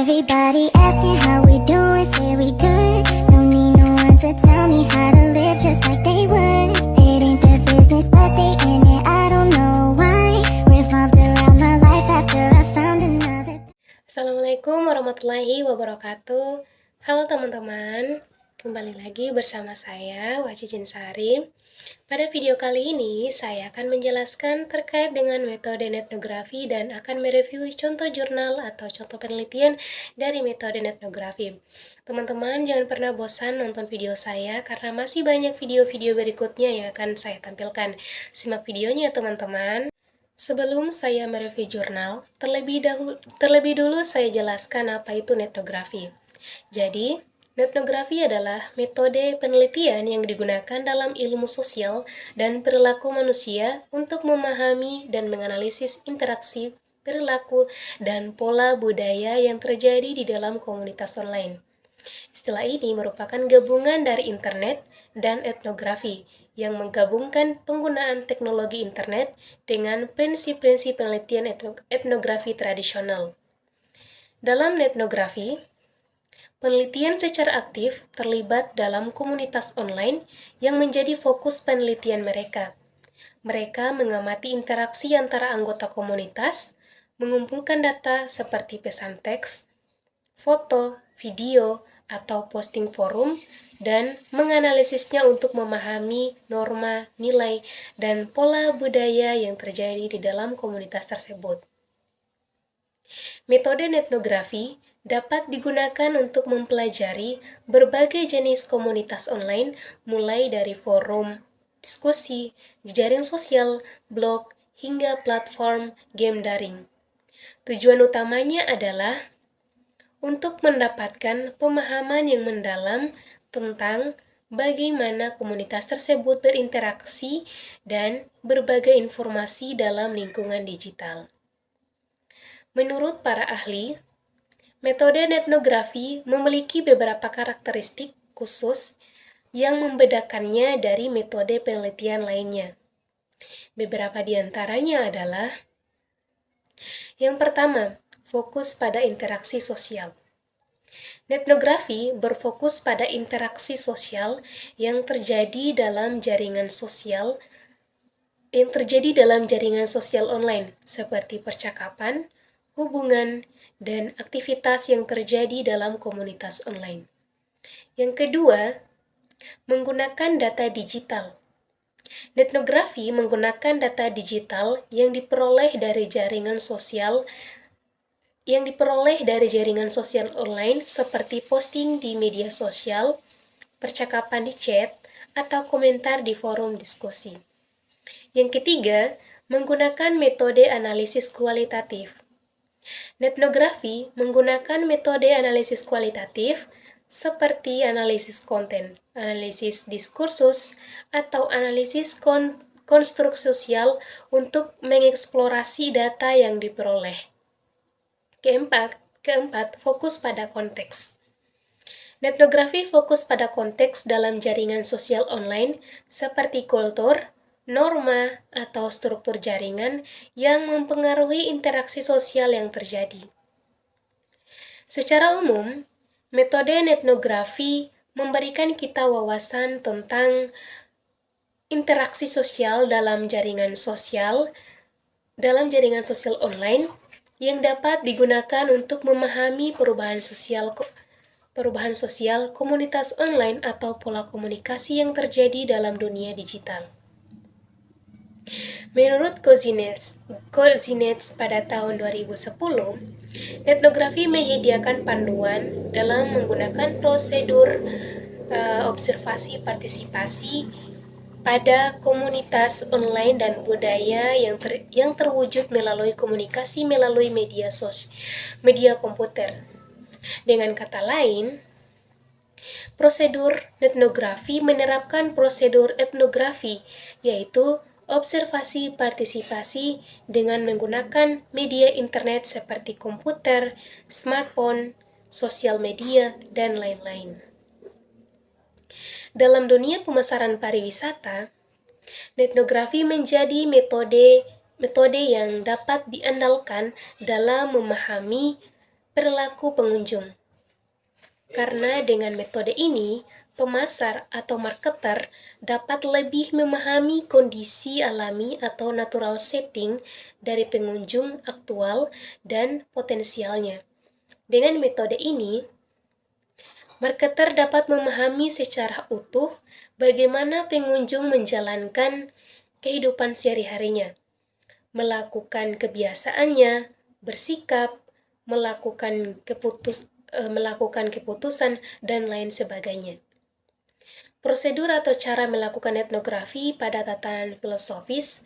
Everybody asking how we doing, say we good. Don't need no one to tell me how to live just like they would. It ain't their business, but they in it, I don't know why. Revolved around my life after I found another. Assalamualaikum warahmatullahi wabarakatuh. Halo teman-teman, kembali lagi bersama saya Waci Jinsari. Pada video kali ini, saya akan menjelaskan terkait dengan metode etnografi dan akan mereview contoh jurnal atau contoh penelitian dari metode etnografi. Teman-teman jangan pernah bosan nonton video saya karena masih banyak video-video berikutnya yang akan saya tampilkan. Simak videonya teman-teman. Sebelum saya mereview jurnal, terlebih dulu saya jelaskan apa itu etnografi. Jadi, etnografi adalah metode penelitian yang digunakan dalam ilmu sosial dan perilaku manusia untuk memahami dan menganalisis interaksi, perilaku, dan pola budaya yang terjadi di dalam komunitas online. Istilah ini merupakan gabungan dari internet dan etnografi yang menggabungkan penggunaan teknologi internet dengan prinsip-prinsip penelitian etnografi tradisional. Dalam etnografi, penelitian secara aktif terlibat dalam komunitas online yang menjadi fokus penelitian mereka. Mereka mengamati interaksi antara anggota komunitas, mengumpulkan data seperti pesan teks, foto, video, atau posting forum, dan menganalisisnya untuk memahami norma, nilai, dan pola budaya yang terjadi di dalam komunitas tersebut. Metode etnografi dapat digunakan untuk mempelajari berbagai jenis komunitas online, mulai dari forum, diskusi, jejaring sosial, blog, hingga platform game daring. Tujuan utamanya adalah untuk mendapatkan pemahaman yang mendalam tentang bagaimana komunitas tersebut berinteraksi dan berbagai informasi dalam lingkungan digital. Menurut para ahli, metode etnografi memiliki beberapa karakteristik khusus yang membedakannya dari metode penelitian lainnya. Beberapa di antaranya adalah: yang pertama, fokus pada interaksi sosial. Etnografi berfokus pada interaksi sosial yang terjadi dalam jaringan sosial online, seperti percakapan, hubungan, dan aktivitas yang terjadi dalam komunitas online. Yang kedua, menggunakan data digital. Etnografi menggunakan data digital yang diperoleh dari jaringan sosial online seperti posting di media sosial, percakapan di chat, atau komentar di forum diskusi. Yang ketiga, menggunakan metode analisis kualitatif. Etnografi menggunakan metode analisis kualitatif seperti analisis konten, analisis diskursus, atau analisis konstruk sosial untuk mengeksplorasi data yang diperoleh. Keempat, fokus pada konteks. Etnografi fokus pada konteks dalam jaringan sosial online seperti kultur, norma, atau struktur jaringan yang mempengaruhi interaksi sosial yang terjadi. Secara umum, metode etnografi memberikan kita wawasan tentang interaksi sosial dalam jaringan sosial online yang dapat digunakan untuk memahami perubahan sosial komunitas online atau pola komunikasi yang terjadi dalam dunia digital. Menurut Kozinets pada tahun 2010, etnografi menyediakan panduan dalam menggunakan prosedur observasi partisipasi pada komunitas online dan budaya yang terwujud melalui komunikasi melalui media komputer. Dengan kata lain, prosedur etnografi menerapkan prosedur etnografi, yaitu observasi partisipasi dengan menggunakan media internet seperti komputer, smartphone, sosial media, dan lain-lain. Dalam dunia pemasaran pariwisata, etnografi menjadi metode yang dapat diandalkan dalam memahami perilaku pengunjung. Karena dengan metode ini, pemasar atau marketer dapat lebih memahami kondisi alami atau natural setting dari pengunjung aktual dan potensialnya. Dengan metode ini, marketer dapat memahami secara utuh bagaimana pengunjung menjalankan kehidupan sehari-harinya, melakukan kebiasaannya, bersikap, melakukan keputusan, dan lain sebagainya. Prosedur atau cara melakukan etnografi pada tatanan filosofis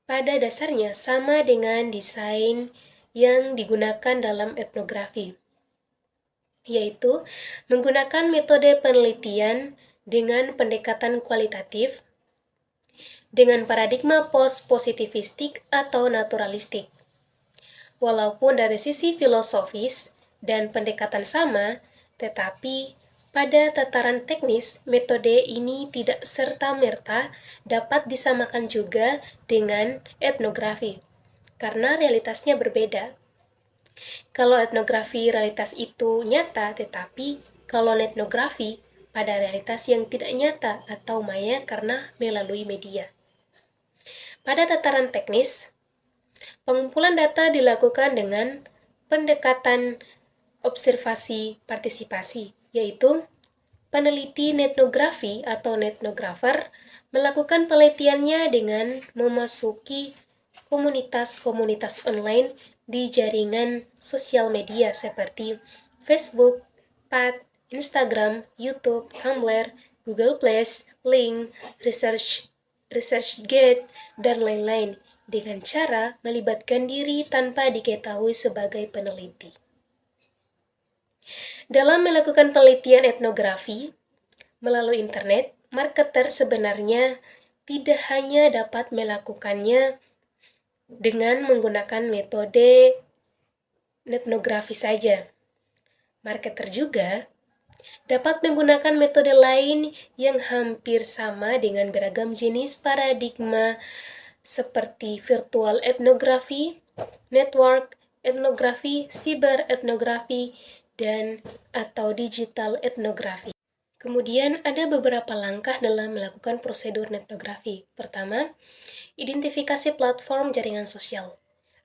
pada dasarnya sama dengan desain yang digunakan dalam etnografi, yaitu menggunakan metode penelitian dengan pendekatan kualitatif, dengan paradigma post-positivistik atau naturalistik. Walaupun dari sisi filosofis dan pendekatan sama, tetapi pada tataran teknis, metode ini tidak serta-merta dapat disamakan juga dengan etnografi, karena realitasnya berbeda. Kalau etnografi realitas itu nyata, tetapi kalau etnografi pada realitas yang tidak nyata atau maya karena melalui media. Pada tataran teknis, pengumpulan data dilakukan dengan pendekatan observasi partisipasi, yaitu peneliti etnografi atau etnografer melakukan penelitiannya dengan memasuki komunitas-komunitas online di jaringan sosial media seperti Facebook, Pad, Instagram, YouTube, Tumblr, Google+, Link, ResearchGate, dan lain-lain, dengan cara melibatkan diri tanpa diketahui sebagai peneliti. Dalam melakukan penelitian etnografi melalui internet, marketer sebenarnya tidak hanya dapat melakukannya dengan menggunakan metode etnografi saja. Marketer juga dapat menggunakan metode lain yang hampir sama dengan beragam jenis paradigma seperti virtual etnografi, network etnografi, cyber etnografi, dan atau digital etnografi. Kemudian ada beberapa langkah dalam melakukan prosedur etnografi. Pertama, identifikasi platform jaringan sosial.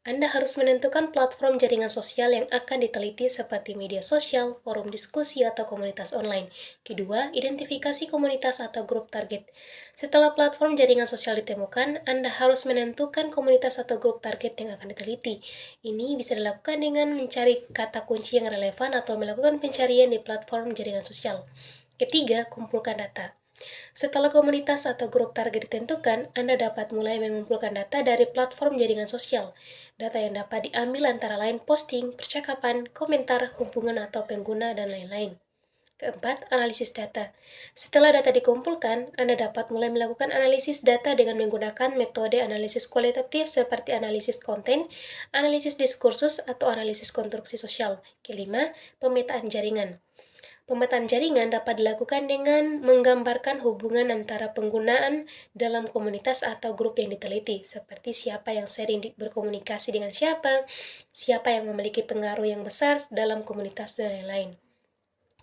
Anda harus menentukan platform jaringan sosial yang akan diteliti seperti media sosial, forum diskusi, atau komunitas online. Kedua, identifikasi komunitas atau grup target. Setelah platform jaringan sosial ditemukan, Anda harus menentukan komunitas atau grup target yang akan diteliti. Ini bisa dilakukan dengan mencari kata kunci yang relevan atau melakukan pencarian di platform jaringan sosial. Ketiga, kumpulkan data. Setelah komunitas atau grup target ditentukan, Anda dapat mulai mengumpulkan data dari platform jaringan sosial. Data yang dapat diambil antara lain posting, percakapan, komentar, hubungan atau pengguna, dan lain-lain. Keempat, analisis data. Setelah data dikumpulkan, Anda dapat mulai melakukan analisis data dengan menggunakan metode analisis kualitatif seperti analisis konten, analisis diskursus, atau analisis konstruksi sosial. Kelima, pemetaan jaringan. Pemetaan jaringan dapat dilakukan dengan menggambarkan hubungan antara penggunaan dalam komunitas atau grup yang diteliti, seperti siapa yang sering berkomunikasi dengan siapa yang memiliki pengaruh yang besar dalam komunitas, dan lain-lain.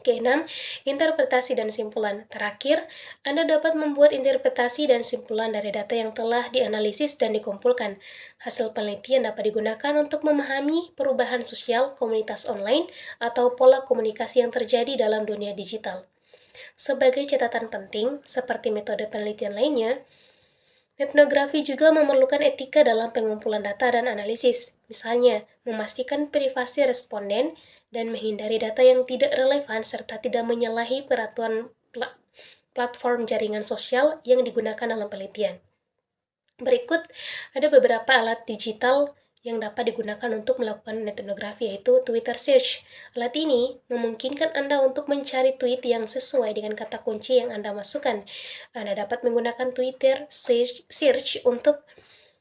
Keenam, interpretasi dan simpulan. Terakhir, Anda dapat membuat interpretasi dan simpulan dari data yang telah dianalisis dan dikumpulkan. Hasil penelitian dapat digunakan untuk memahami perubahan sosial komunitas online atau pola komunikasi yang terjadi dalam dunia digital. Sebagai catatan penting, seperti metode penelitian lainnya, etnografi juga memerlukan etika dalam pengumpulan data dan analisis. Misalnya, memastikan privasi responden dan menghindari data yang tidak relevan serta tidak menyalahi peraturan platform jaringan sosial yang digunakan dalam penelitian. Berikut ada beberapa alat digital yang dapat digunakan untuk melakukan etnografi, yaitu Twitter Search. Alat ini memungkinkan Anda untuk mencari tweet yang sesuai dengan kata kunci yang Anda masukkan. Anda dapat menggunakan Twitter Search untuk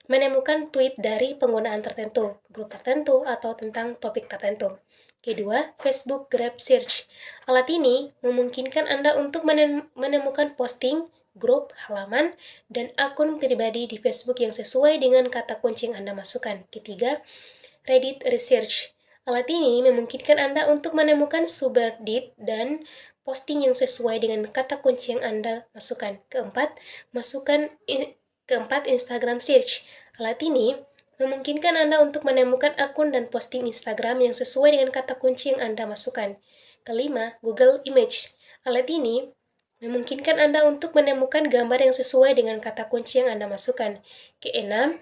menemukan tweet dari penggunaan tertentu, grup tertentu, atau tentang topik tertentu. Kedua, Facebook Grab Search. Alat ini memungkinkan Anda untuk menemukan posting, grup, halaman, dan akun pribadi di Facebook yang sesuai dengan kata kunci yang Anda masukkan. Ketiga, Reddit Research. Alat ini memungkinkan Anda untuk menemukan subreddit dan posting yang sesuai dengan kata kunci yang Anda masukkan. Keempat, Instagram Search. Alat ini memungkinkan Anda untuk menemukan akun dan posting Instagram yang sesuai dengan kata kunci yang Anda masukkan. Kelima, Google Image. Alat ini memungkinkan Anda untuk menemukan gambar yang sesuai dengan kata kunci yang Anda masukkan. Keenam,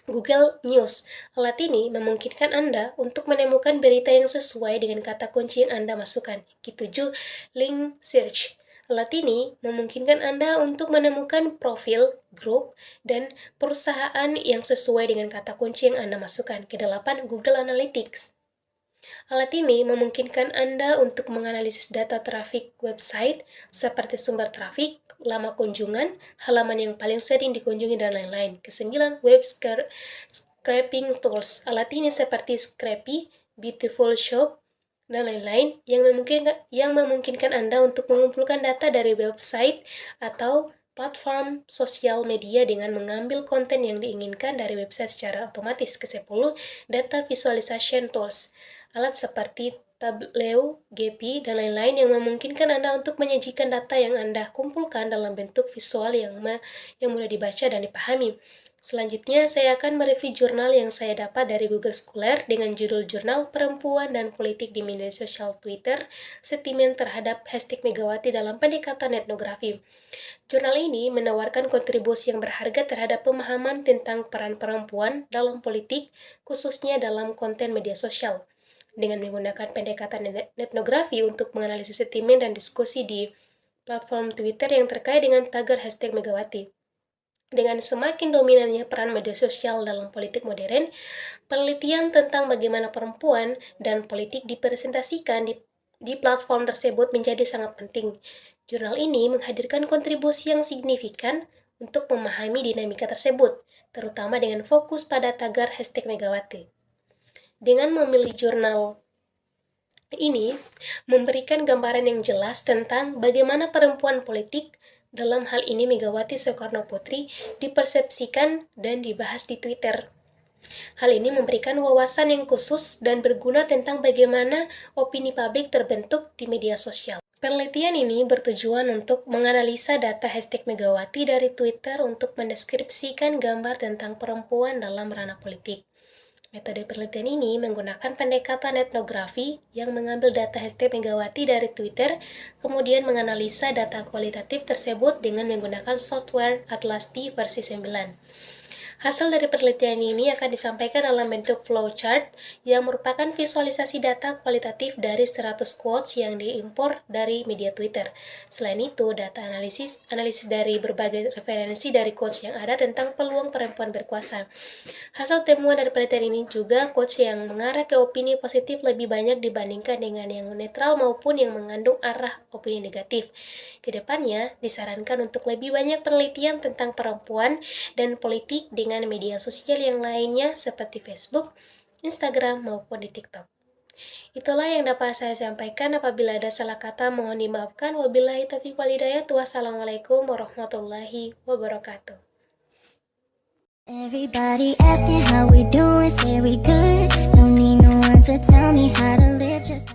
Google News. Alat ini memungkinkan Anda untuk menemukan berita yang sesuai dengan kata kunci yang Anda masukkan. Ketujuh, Link Search. Alat ini memungkinkan Anda untuk menemukan profil, grup, dan perusahaan yang sesuai dengan kata kunci yang Anda masukkan. Kedelapan, Google Analytics. Alat ini memungkinkan Anda untuk menganalisis data trafik website seperti sumber trafik, lama kunjungan, halaman yang paling sering dikunjungi, dan lain-lain. Kesembilan, web scraping tools. Alat ini seperti Scrapy, Beautiful Shop, dan lain-lain yang memungkinkan Anda untuk mengumpulkan data dari website atau platform sosial media dengan mengambil konten yang diinginkan dari website secara otomatis. Ke-10, data visualization tools. Alat seperti Tableau, GP, dan lain-lain yang memungkinkan Anda untuk menyajikan data yang Anda kumpulkan dalam bentuk visual yang mudah dibaca dan dipahami. Selanjutnya, saya akan mereview jurnal yang saya dapat dari Google Scholar dengan judul Jurnal Perempuan dan Politik di Media Sosial Twitter, Sentimen Terhadap Hashtag Megawati dalam Pendekatan Etnografi. Jurnal ini menawarkan kontribusi yang berharga terhadap pemahaman tentang peran perempuan dalam politik, khususnya dalam konten media sosial. Dengan menggunakan pendekatan etnografi untuk menganalisis sentimen dan diskusi di platform Twitter yang terkait dengan tagar hashtag Megawati. Dengan semakin dominannya peran media sosial dalam politik modern, penelitian tentang bagaimana perempuan dan politik dipresentasikan di platform tersebut menjadi sangat penting. Jurnal ini menghadirkan kontribusi yang signifikan untuk memahami dinamika tersebut, terutama dengan fokus pada tagar hashtag Megawati. Dengan memilih jurnal ini memberikan gambaran yang jelas tentang bagaimana perempuan politik, dalam hal ini Megawati Soekarno Putri, dipersepsikan dan dibahas di Twitter. Hal ini memberikan wawasan yang khusus dan berguna tentang bagaimana opini publik terbentuk di media sosial. Penelitian ini bertujuan untuk menganalisa data hashtag Megawati dari Twitter untuk mendeskripsikan gambar tentang perempuan dalam ranah politik. Metode penelitian ini menggunakan pendekatan etnografi yang mengambil data hashtag Megawati dari Twitter, kemudian menganalisa data kualitatif tersebut dengan menggunakan software Atlas D versi 9. Hasil dari penelitian ini akan disampaikan dalam bentuk flowchart yang merupakan visualisasi data kualitatif dari 100 quotes yang diimpor dari media Twitter. Selain itu, data analisis dari berbagai referensi dari quotes yang ada tentang peluang perempuan berkuasa. Hasil temuan dari penelitian ini juga quotes yang mengarah ke opini positif lebih banyak dibandingkan dengan yang netral maupun yang mengandung arah opini negatif. Kedepannya, disarankan untuk lebih banyak penelitian tentang perempuan dan politik dengan media sosial yang lainnya seperti Facebook, Instagram, maupun di TikTok. Itulah yang dapat saya sampaikan. Apabila ada salah kata, mohon dimaafkan. Wabillahi taufiq wal hidayah. Wassalamualaikum warahmatullahi wabarakatuh. Everybody asking how we doing, say we good. Don't need no one to tell me how to live just